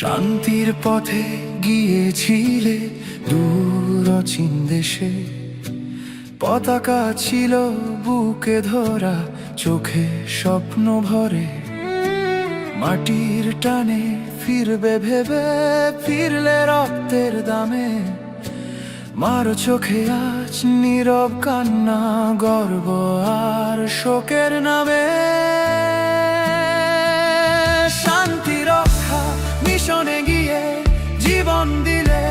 শান্তির পথে গিয়েছিলে দূর অচিন দেশে, পতাকা ছিল বুকে ধরা, চোখে স্বপ্ন ভরে। মাটির টানে ফিরবে ভেবে, ফিরলে রক্তের দামে। মার চোখে আজ নীরব কান্না, গর্ব আর শোকের নামে। শান্তি রক্ষা মিশনে গিয়ে জীবন দিলে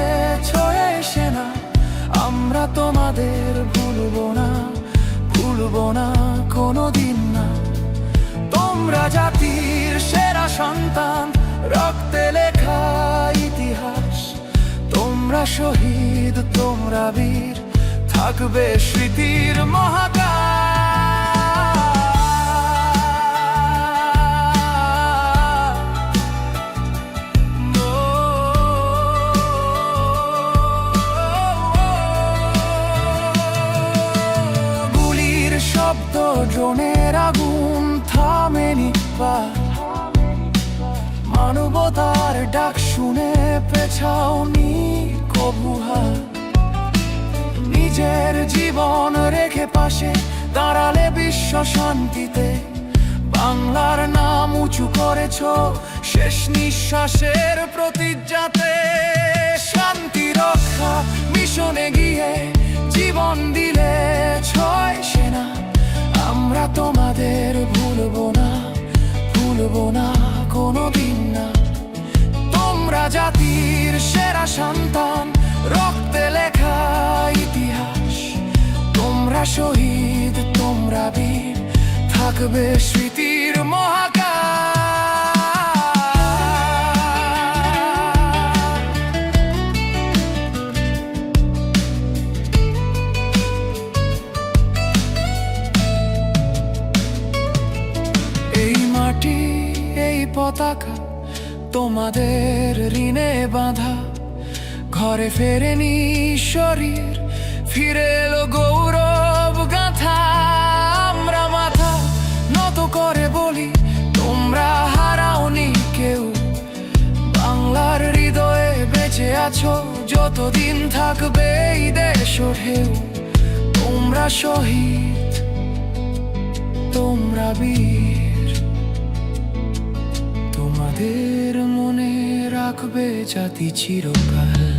ছয়ে সেনা, আমরা তোমাদের ভুলবো না, ভুলবো না কোনোদিন না। তোমরা জাতির সেরা সন্তান, রক্তে লেখা ইতিহাস। তোমরা শহীদ, তোমরা বীর, থাকবে স্মৃতির মহাকাশ। গুলির শব্দ, ড্রোনের আগুন থামেনি পার। মানবতার ডাক শুনে পেছাওনি কবু হার। নিজের জীবন রেখে পাশে দাঁড়ালে বিশ্ব শান্তিতে। বাংলার নাম উঁচু করেছ শেষ নিঃশ্বাসের প্রতিজ্ঞাতে। শান্তি রক্ষা মিশনে গিয়ে জীবন দিলে ছয় সেনা, আমরা তোমাদের ভুলবো না, ভুলবো না কোনোদিন না। তোমরা জাতির সেরা সন্তান, রক্তে লেখা ইতিহাস। তোমরা শহীদ, তোমরা বীর, থাকবে স্মৃতির মহাকাশ। এই মাটি, এই পতাকা তোমাদের ঋণে বাঁধা। ঘরে ফেরেনি শরীর, ফিরে এলো গৌরব গাথা। আমরা মাথা নত করে বলি, তোমরা হারাওনি কেউ। বাংলার হৃদয়ে বেঁচে আছো, যতদিন থাকবে এই দেশ ঢেউ। তোমরা শহীদ, তোমরা বীর, তোমাদের মনে রাখবে জাতি চিরকাল।